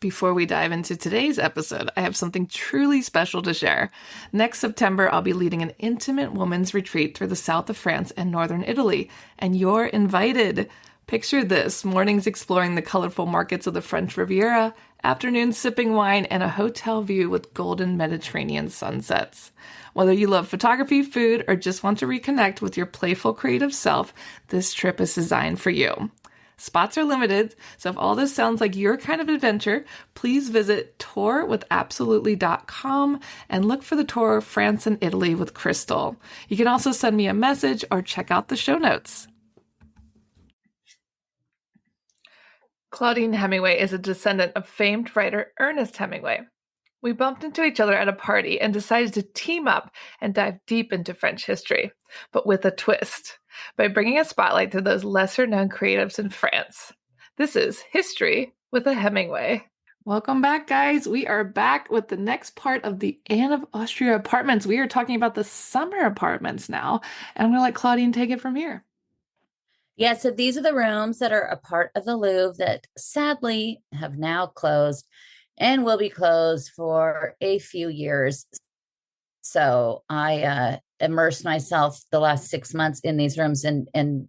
Before we dive into today's episode, I have something truly special to share. Next September, I'll be leading an intimate women's retreat through the south of France and northern Italy, and you're invited. Picture this: mornings exploring the colorful markets of the French Riviera, afternoons sipping wine, and a hotel view with golden Mediterranean sunsets. Whether you love photography, food, or just want to reconnect with your playful creative self, this trip is designed for you. Spots are limited, so if all this sounds like your kind of adventure, please visit tourwithabsolutely.com and look for the tour France and Italy with Crystal. You can also send me a message or check out the show notes. Claudine Hemingway is a descendant of famed writer Ernest Hemingway. We bumped into each other at a party and decided to team up and dive deep into French history, but with a twist, by bringing a spotlight to those lesser-known creatives in France. This is History with a Hemingway. Welcome back, guys. We are back with the next part of the Anne of Austria apartments. We are talking about the summer apartments now, and I'm going to let Claudine take it from here. Yeah, so these are the rooms that are a part of the Louvre that sadly have now closed and will be closed for a few years. So I immersed myself the last 6 months in these rooms and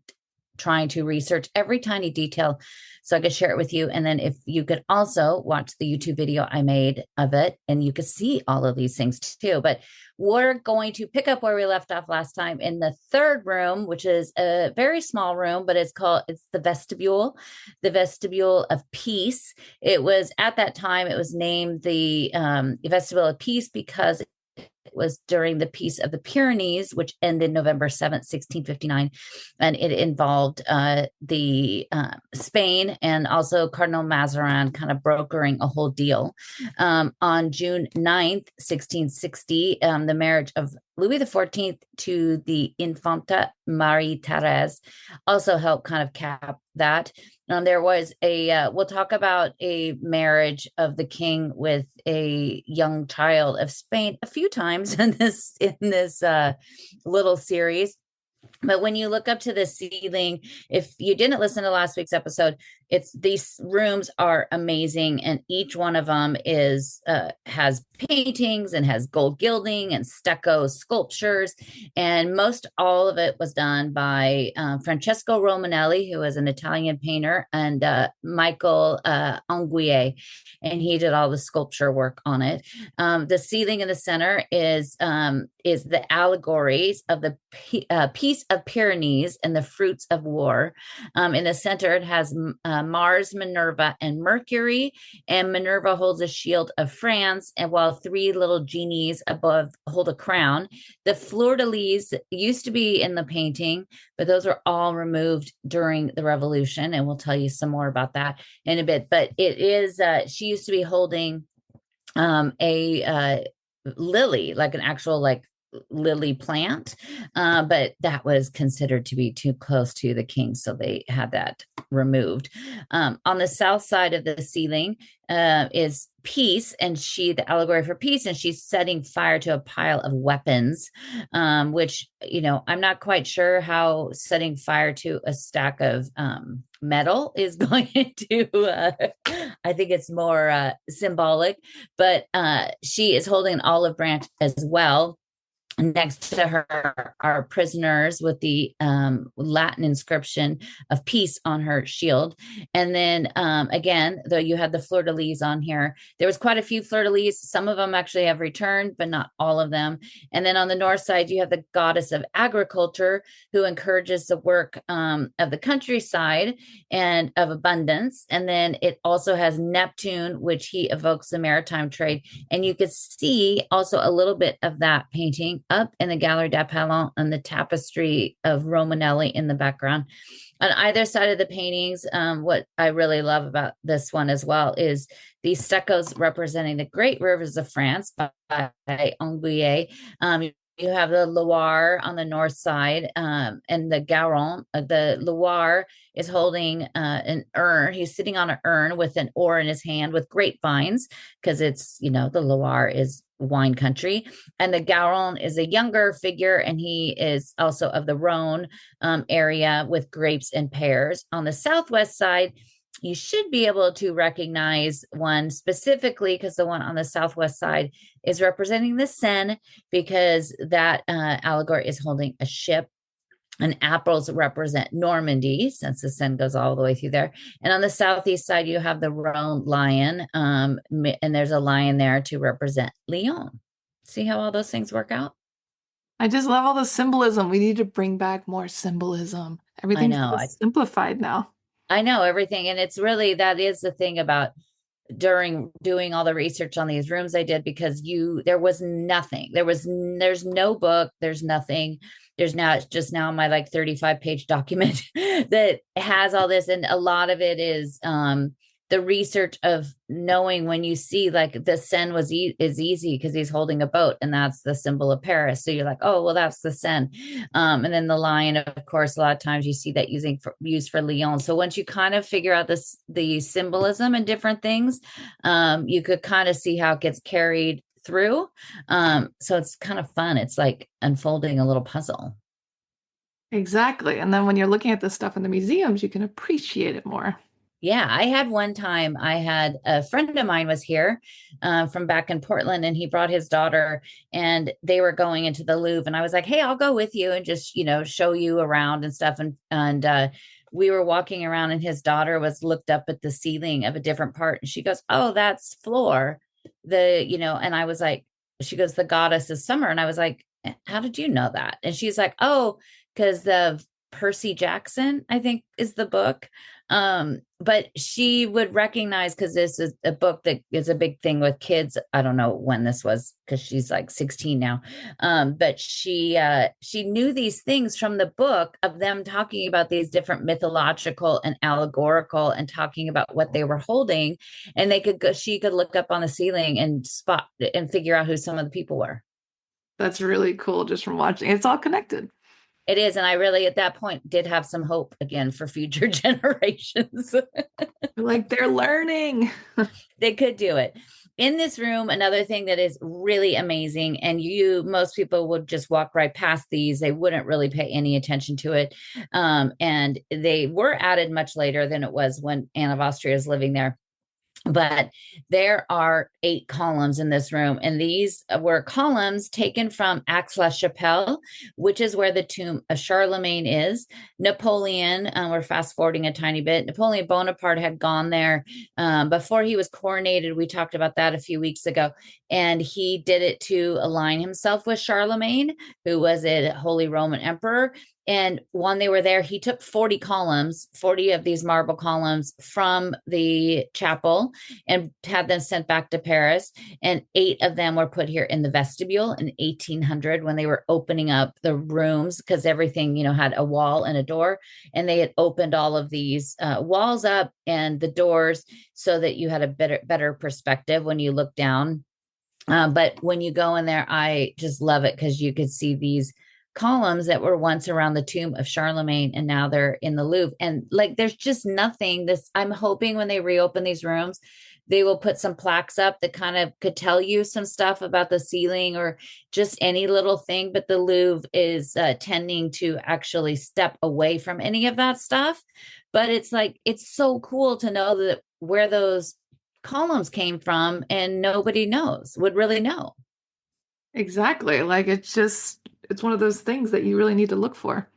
trying to research every tiny detail so I could share it with you. And then if you could also watch the YouTube video I made of it, and you could see all of these things too. But we're going to pick up where we left off last time in the third room, which is a very small room, but it's the vestibule of peace. It was at that time, it was named the vestibule of peace because it was during the Peace of the Pyrenees, which ended November 7th, 1659. And it involved Spain and also Cardinal Mazarin kind of brokering a whole deal. On June 9th, 1660, the marriage of Louis XIV to the Infanta Marie-Thérèse also helped kind of cap that. There was we'll talk about a marriage of the king with a young child of Spain a few times in this little series. But when you look up to the ceiling, if you didn't listen to last week's episode, these rooms are amazing, and each one of them has paintings and has gold gilding and stucco sculptures, and most all of it was done by Francesco Romanelli, who was an Italian painter, and Michael Anguille, and he did all the sculpture work on it. The ceiling in the center is the allegories of the Peace of Pyrenees and the fruits of war. In the center, it has Mars, Minerva, and Mercury, and Minerva holds a shield of France, and while three little genies above hold a crown. The fleur-de-lis used to be in the painting, but those were all removed during the Revolution, and we'll tell you some more about that in a bit. But it is she used to be holding a lily, like an actual lily plant, but that was considered to be too close to the king, so they had that removed. On the south side of the ceiling is peace, and the allegory for peace, and she's setting fire to a pile of weapons, which I'm not quite sure how setting fire to a stack of metal is going to I think it's more symbolic, but she is holding an olive branch as well. Next to her are prisoners with the Latin inscription of peace on her shield. And then again, though you have the fleur-de-lis on here, there was quite a few fleur-de-lis. Some of them actually have returned, but not all of them. And then on the north side, you have the goddess of agriculture, who encourages the work of the countryside and of abundance. And then it also has Neptune, which he evokes the maritime trade. And you could see also a little bit of that painting up in the Galerie des Palais and the tapestry of Romanelli in the background. On either side of the paintings, what I really love about this one as well is these stuccos representing the great rivers of France by Anguille. You have the Loire on the north side, and the Garonne. The Loire is holding an urn. He's sitting on an urn with an oar in his hand with grapevines, because it's, the Loire is wine country. And the Garonne is a younger figure, and he is also of the Rhone area with grapes and pears. On the southwest side, you should be able to recognize one specifically because the one on the southwest side is representing the Seine, because that allegory is holding a ship. And apples represent Normandy, since the Seine goes all the way through there. And on the southeast side, you have the Rhone lion, and there's a lion there to represent Lyon. See how all those things work out? I just love all the symbolism. We need to bring back more symbolism. I Everything's know. so simplified now. I know everything. And it's really, that is the thing about during doing all the research on these rooms I did, because there was nothing. There's no book, there's nothing. There's now, it's just now my like 35-page document that has all this. And a lot of it is the research of knowing when you see like the Seine is easy because he's holding a boat, and that's the symbol of Paris. So you're like, oh, well, that's the Seine. And then the lion, of course, a lot of times you see that used for Lyon. So once you kind of figure out the symbolism and different things, you could kind of see how it gets carried through. So it's kind of fun. It's like unfolding a little puzzle. Exactly. And then when you're looking at this stuff in the museums, you can appreciate it more. Yeah, I had one time, I had a friend of mine was here from back in Portland, and he brought his daughter, and they were going into the Louvre. And I was like, hey, I'll go with you and just, show you around and stuff. And we were walking around, and his daughter was looked up at the ceiling of a different part. And she goes, oh, that's Floor. And I was like, she goes, the goddess of summer. And I was like, how did you know that? And she's like, oh, because the Percy Jackson, I think, is the book. But she would recognize, because this is a book that is a big thing with kids. I don't know when this was, because she's like 16 now. But she knew these things from the book, of them talking about these different mythological and allegorical, and talking about what they were holding. And she could look up on the ceiling and spot and figure out who some of the people were. That's really cool just from watching. It's all connected. It is. And I really, at that point, did have some hope again for future generations. Like, they're learning. They could do it. In this room, another thing that is really amazing, and most people would just walk right past these. They wouldn't really pay any attention to it. And they were added much later than it was when Anne of Austria is living there. But there are 8 columns in this room, and these were columns taken from Aix-la-Chapelle, which is where the tomb of Charlemagne is. Napoleon, we're fast forwarding a tiny bit, Napoleon Bonaparte had gone there before he was coronated. We talked about that a few weeks ago, and he did it to align himself with Charlemagne, who was a Holy Roman Emperor. And when they were there, he took 40 columns, 40 of these marble columns from the chapel, and had them sent back to Paris. And 8 of them were put here in the vestibule in 1800, when they were opening up the rooms, because everything, had a wall and a door. And they had opened all of these walls up and the doors, so that you had a better perspective when you look down. But when you go in there, I just love it, because you could see these columns that were once around the tomb of Charlemagne, and now they're in the Louvre. And like, there's just nothing. I'm hoping when they reopen these rooms, they will put some plaques up that kind of could tell you some stuff about the ceiling, or just any little thing. But the Louvre is tending to actually step away from any of that stuff. But it's like, it's so cool to know that where those columns came from, and nobody would really know. Exactly. Like, it's one of those things that you really need to look for.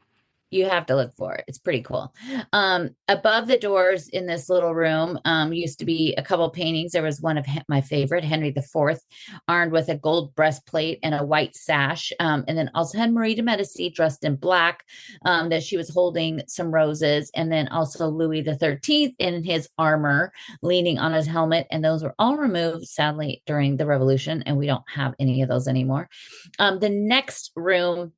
You have to look for it. It's pretty cool. Above the doors in this little room used to be a couple paintings. There was one of my favorite, Henry IV, armed with a gold breastplate and a white sash. And then also had Marie de Medici dressed in black, that she was holding some roses. And then also Louis XIII in his armor, leaning on his helmet. And those were all removed, sadly, during the Revolution. And we don't have any of those anymore. The next room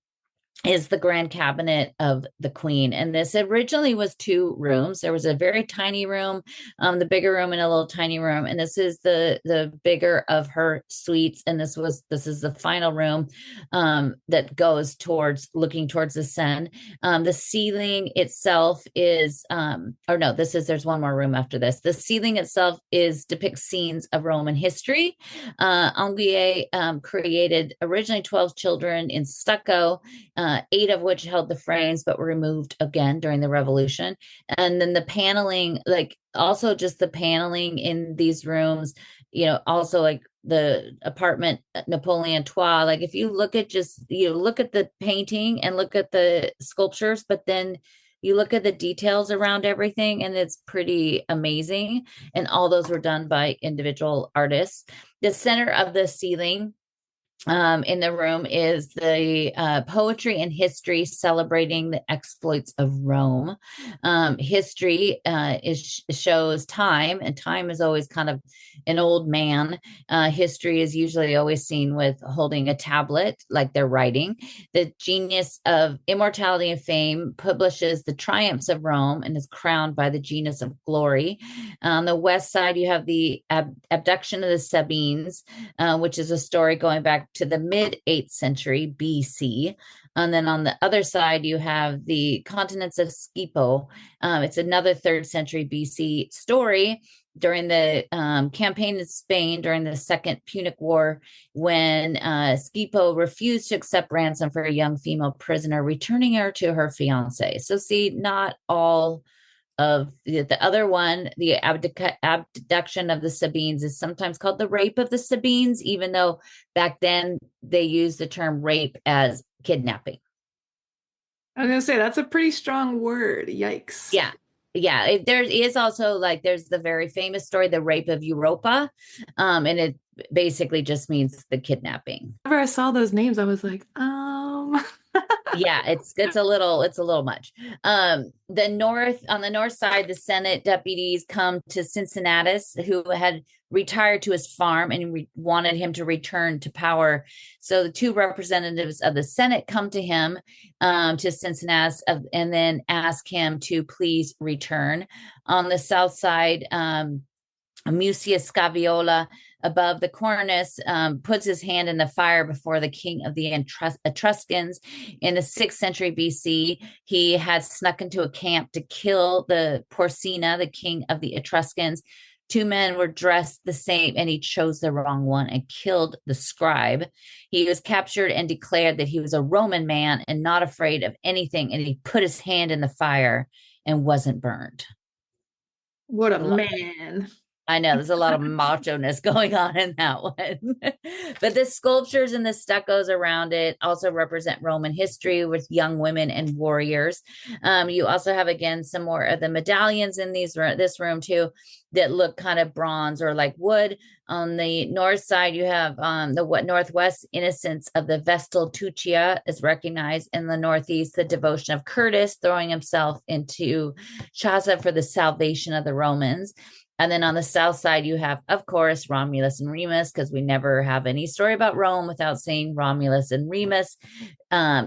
is the grand cabinet of the queen. And this originally was 2 rooms. There was a very tiny room, the bigger room, and a little tiny room. And this is the bigger of her suites. And this is the final room that goes looking towards the Seine. The ceiling itself is, there's one more room after this. The ceiling itself depicts scenes of Roman history. Anguille created originally 12 children in stucco, 8 of which held the frames but were removed again during the revolution. And then the paneling, like also just the paneling in these rooms, also like the apartment Napoleon Trois, like if you look at just, look at the painting and look at the sculptures, but then you look at the details around everything and it's pretty amazing. And all those were done by individual artists. The center of the ceiling in the room is the poetry and history celebrating the exploits of Rome. History shows time, and time is always kind of an old man. History is usually always seen with holding a tablet, like they're writing. The genius of immortality and fame publishes the triumphs of Rome and is crowned by the genius of glory. On the west side, you have the abduction of the Sabines, which is a story going back to the mid 8th century BC. And then on the other side, you have the continents of Scipo. It's another 3rd century BC story during the campaign in Spain during the Second Punic War, when Scipo refused to accept ransom for a young female prisoner, returning her to her fiance. So see, not all of the other one, the abduction of the Sabines, is sometimes called the rape of the Sabines, even though back then they used the term rape as kidnapping. I was going to say, that's a pretty strong word. Yikes. Yeah. Yeah. There is also like, there's the very famous story, the rape of Europa. And it basically just means the kidnapping. Whenever I saw those names, I was like, Yeah, it's a little much. On the north side, the Senate deputies come to Cincinnatus, who had retired to his farm and wanted him to return to power. So the 2 representatives of the Senate come to him, to Cincinnatus, and then ask him to please return. On the south side, Mucius Scaviola, above the cornice, puts his hand in the fire before the king of the Etruscans. In the 6th century BC, he had snuck into a camp to kill the Porcina, the king of the Etruscans. 2 men were dressed the same, and he chose the wrong one and killed the scribe. He was captured and declared that he was a Roman man and not afraid of anything, and he put his hand in the fire and wasn't burned. what a man. I know there's a lot of macho-ness going on in that one. But the sculptures and the stuccos around it also represent Roman history with young women and warriors. You also have, again, some more of the medallions in this room too, that look kind of bronze or like wood. On the north side, you have the northwest innocence of the Vestal Tuccia is recognized. In the northeast, the devotion of Curtis throwing himself into Chasa for the salvation of the Romans. And then on the south side, you have, of course, Romulus and Remus, because we never have any story about Rome without saying Romulus and Remus,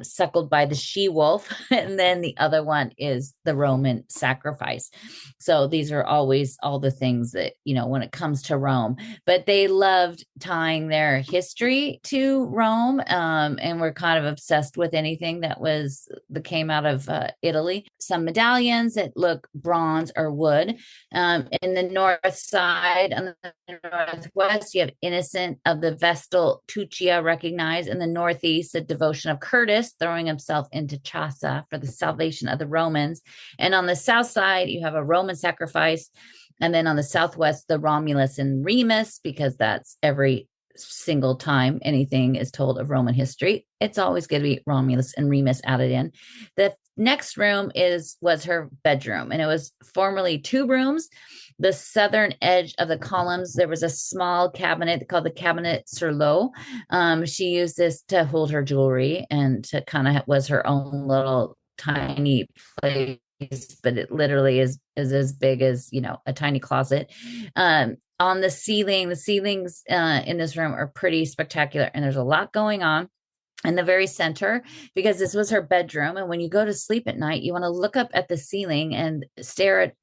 suckled by the she-wolf. And then the other one is the Roman sacrifice. So these are always all the things that, when it comes to Rome. But they loved tying their history to Rome, and were kind of obsessed with anything that came out of Italy. Some medallions that look bronze or wood. In the north side, on the northwest, you have Innocent of the Vestal Tuccia recognized. In the northeast, the devotion of Curtis throwing himself into Chasa for the salvation of the Romans. And on the south side, you have a Roman sacrifice. And then on the southwest, the Romulus and Remus, because that's every single time anything is told of Roman history, it's always going to be Romulus and Remus added in. The next room was her bedroom, and it was formerly 2 rooms. The southern edge of the columns, there was a small cabinet called the Cabinet sur l'eau. She used this to hold her jewelry, and to kind of was her own little tiny place, but it literally is as big as, a tiny closet. On the ceilings in this room are pretty spectacular, and there's a lot going on in the very center, because this was her bedroom. And when you go to sleep at night, you want to look up at the ceiling and stare at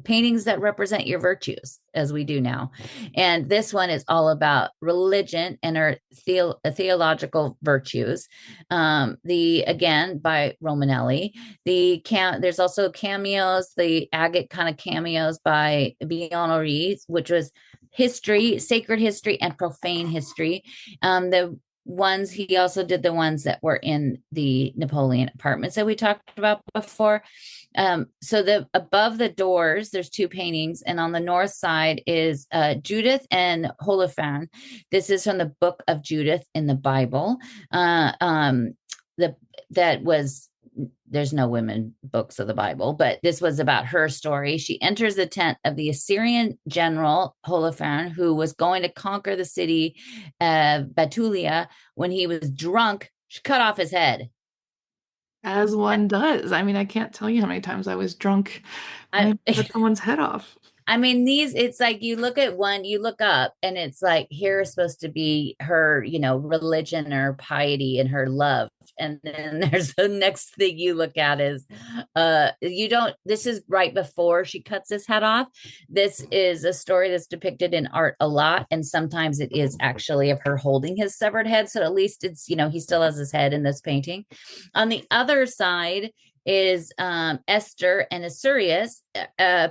paintings that represent your virtues, as we do now. And this one is all about religion and her theological virtues. Again, by Romanelli. There's also cameos, the agate kind of cameos by Bionori, which was history, sacred history, and profane history. The ones. He also did the ones that were in the Napoleon apartments that we talked about before. So the above the doors, there's two paintings, and on the north side is Judith and Holofernes. This is from the Book of Judith in the Bible. The that was there's no women books of the Bible, but this was about her story. She enters the tent of the Assyrian general Holofernes, who was going to conquer the city of Batulia. When he was drunk, she cut off his head. As one does. I mean, I can't tell you how many times I was drunk I, when I cut someone's head off. I mean, it's like you look at one, you look up, and it's like here is supposed to be her, religion or piety and her love. And then there's the next thing you look at is this is right before she cuts his head off. This is a story that's depicted in art a lot, and sometimes it is actually of her holding his severed head. So at least it's, he still has his head in this painting. On the other side is Esther and Assuerus.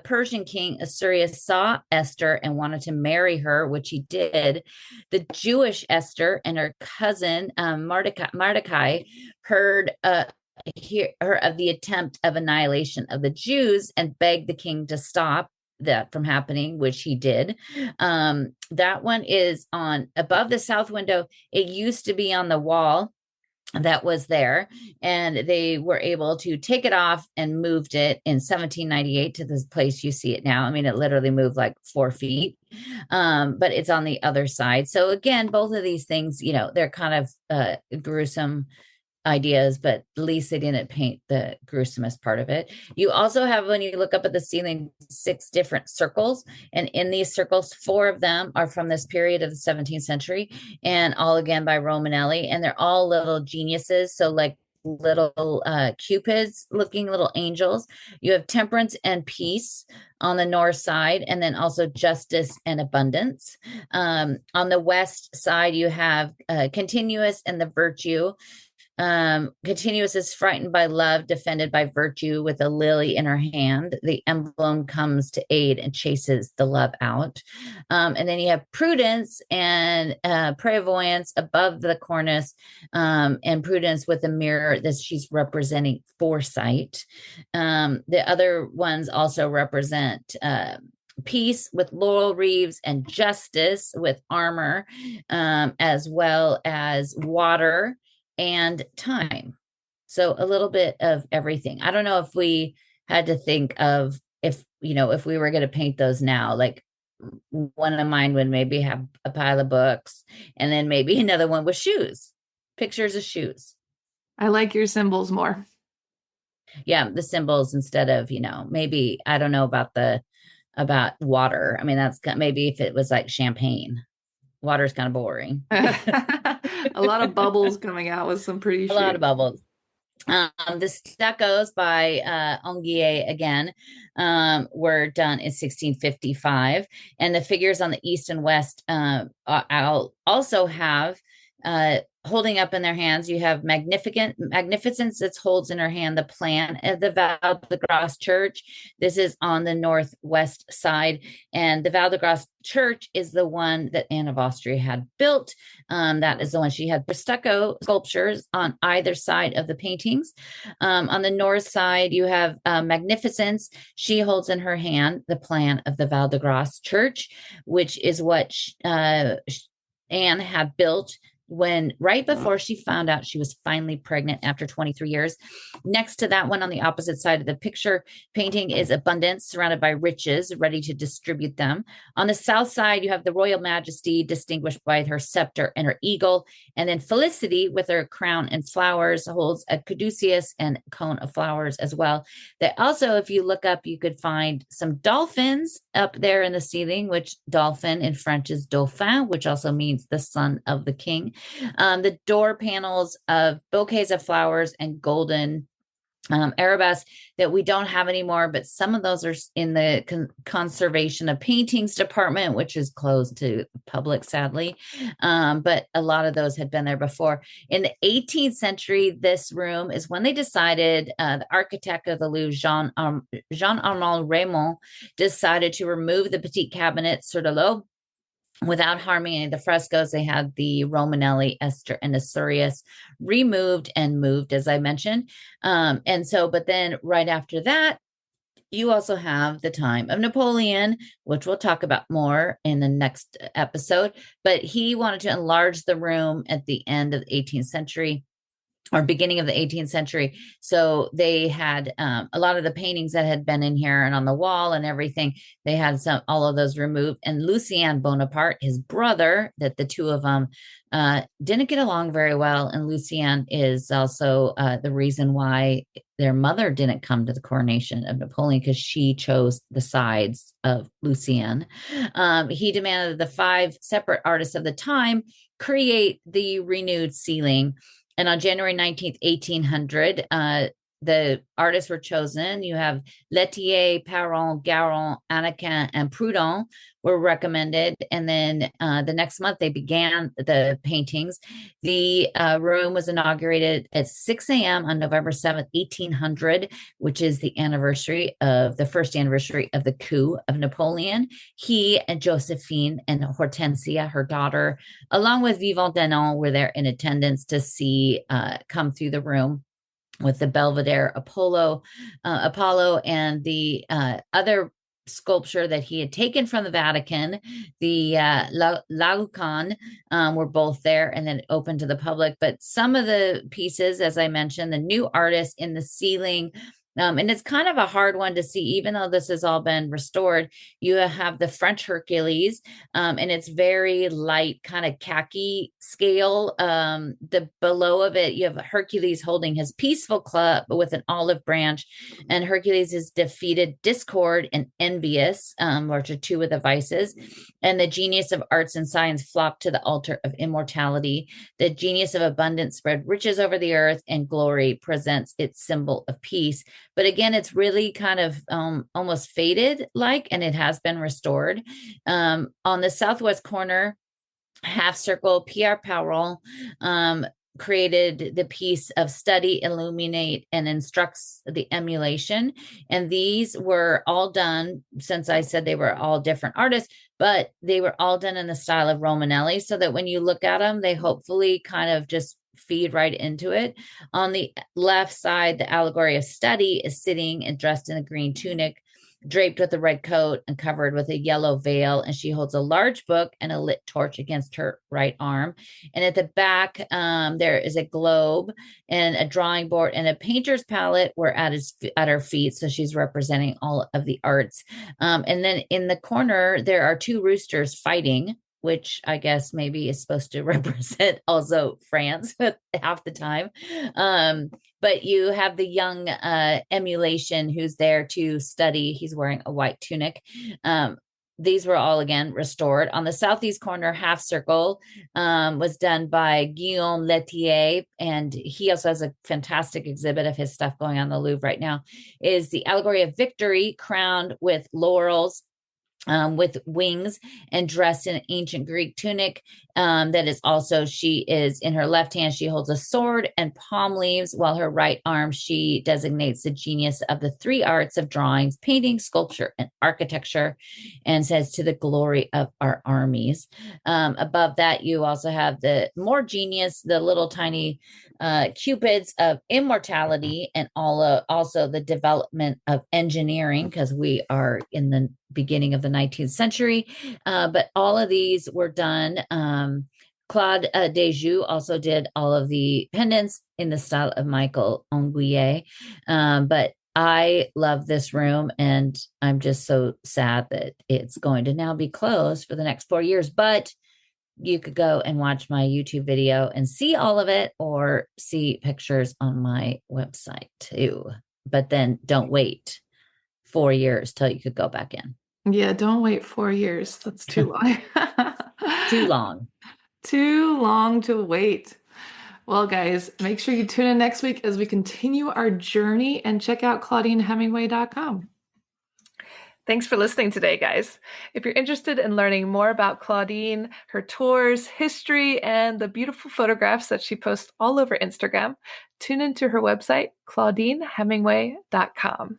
Persian king Assuerus saw Esther and wanted to marry her, which he did. The Jewish Esther and her cousin Mordecai heard of the attempt of annihilation of the Jews and begged the king to stop that from happening, which he did. That one is on above the south window. It used to be on the wall that was there, and they were able to take it off and moved it in 1798 to this place you see it now. I mean, it literally moved like 4 feet, but it's on the other side. So again, both of these things, they're kind of gruesome ideas, but at least they didn't paint the gruesomest part of it. You also have, when you look up at the ceiling, 6 different circles, and in these circles, 4 of them are from this period of the 17th century, and all again by Romanelli, and they're all little geniuses. So like little cupids looking little angels. You have temperance and peace on the north side, and then also justice and abundance. On the west side, you have continuous and the virtue. Continuous is frightened by love, defended by virtue, with a lily in her hand. The emblem comes to aid and chases the love out. And then you have prudence and prevoyance above the cornice, and prudence with a mirror that she's representing foresight. The other ones also represent peace with laurel wreaths, and justice with armor, as well as water and time. So a little bit of everything. I don't know if we had to think of if we were going to paint those now, like one of mine would maybe have a pile of books, and then maybe another one with shoes, pictures of shoes. I like your symbols more. Yeah, the symbols instead of, maybe, I don't know about water. I mean, that's maybe if it was like champagne. Water's kind of boring. A lot of bubbles coming out with some pretty a lot of bubbles. The stuccos by Onguier again were done in 1655, and the figures on the east and west I'll also have holding up in their hands. You have magnificence that holds in her hand the plan of the Val de Grace Church. This is on the northwest side, and the Val de Grace Church is the one that Anne of Austria had built. That is the one she had stucco sculptures on either side of the paintings. On the north side, you have magnificence. She holds in her hand the plan of the Val de Grace Church, which is what Anne had built right before she found out she was finally pregnant after 23 years. Next to that one on the opposite side of the picture painting is abundance, surrounded by riches, ready to distribute them. On the south side, you have the royal majesty, distinguished by her scepter and her eagle. And then Felicity, with her crown and flowers, holds a caduceus and cone of flowers as well. That also, if you look up, you could find some dolphins up there in the ceiling, which dolphin in French is dauphin, which also means the son of the king. The door panels of bouquets of flowers and golden arabesque that we don't have anymore, but some of those are in the conservation of paintings department, which is closed to public, sadly. But a lot of those had been there before. In the 18th century, this room is when they decided, the architect of the Louvre, Jean Armand Raymond, decided to remove the petite cabinet sur de l'eau without harming any of the frescoes. They had the Romanelli, Esther, and Asurius removed and moved, as I mentioned. But then right after that, you also have the time of Napoleon, which we'll talk about more in the next episode. But he wanted to enlarge the room at the end of the 18th century or beginning of the 18th century. So they had a lot of the paintings that had been in here and on the wall and everything, they had all of those removed. And Lucien Bonaparte, his brother, that the two of them didn't get along very well. And Lucien is also the reason why their mother didn't come to the coronation of Napoleon, because she chose the sides of Lucien. He demanded that the 5 separate artists of the time create the renewed ceiling. And on January 19th, 1800, the artists were chosen. You have Lettier, Perron, Garon, Anakin, and Proudhon were recommended. And then the next month, they began the paintings. The room was inaugurated at 6 a.m. on November 7th, 1800, which is the first anniversary of the coup of Napoleon. He and Josephine and Hortensia, her daughter, along with Vivant Denon, were there in attendance to see come through the room with the Belvedere Apollo and the other sculpture that he had taken from the Vatican, the Laocoon, were both there and then open to the public. But some of the pieces, as I mentioned, the new artists in the ceiling, and it's kind of a hard one to see, even though this has all been restored. You have the French Hercules, and it's very light, kind of khaki scale. The below of it, you have Hercules holding his peaceful club with an olive branch, and Hercules is defeated discord and envious, which are two of the vices. And the genius of arts and science flocked to the altar of immortality. The genius of abundance spread riches over the earth, and glory presents its symbol of peace. But again, it's really kind of almost faded like, and it has been restored. On the southwest corner, half circle, Pierre Perron created the piece of study, illuminate, and instructs the emulation. And these were all done, since I said they were all different artists, but they were all done in the style of Romanelli, so that when you look at them, they hopefully kind of just feed right into it. On the left side, the allegory of study is sitting and dressed in a green tunic, draped with a red coat and covered with a yellow veil, and she holds a large book and a lit torch against her right arm. And at the back, there is a globe and a drawing board and a painter's palette were at her feet, so she's representing all of the arts. And then in the corner, there are 2 roosters fighting, which I guess maybe is supposed to represent also France half the time. But you have the young emulation who's there to study. He's wearing a white tunic. These were all, again, restored. On the southeast corner, half circle was done by Guillaume Lettier, and he also has a fantastic exhibit of his stuff going on in the Louvre right now, is the allegory of victory, crowned with laurels, with wings, and dressed in an ancient Greek tunic. That is also, she is in her left hand, she holds a sword and palm leaves, while her right arm, she designates the genius of the 3 arts of drawings, painting, sculpture, and architecture, and says, to the glory of our armies. Above that, you also have the more genius, the little tiny cupids of immortality, and also the development of engineering, because we are in the beginning of the 19th century. But all of these were done. Claude Dejoux also did all of the pendants in the style of Michael Anguillet. But I love this room, and I'm just so sad that it's going to now be closed for the next 4 years. But you could go and watch my YouTube video and see all of it, or see pictures on my website too. But then don't wait 4 years till you could go back in. Yeah, don't wait 4 years. That's too long. Too long. Too long to wait. Well, guys, make sure you tune in next week as we continue our journey, and check out ClaudineHemingway.com. Thanks for listening today, guys. If you're interested in learning more about Claudine, her tours, history, and the beautiful photographs that she posts all over Instagram, tune into her website, ClaudineHemingway.com.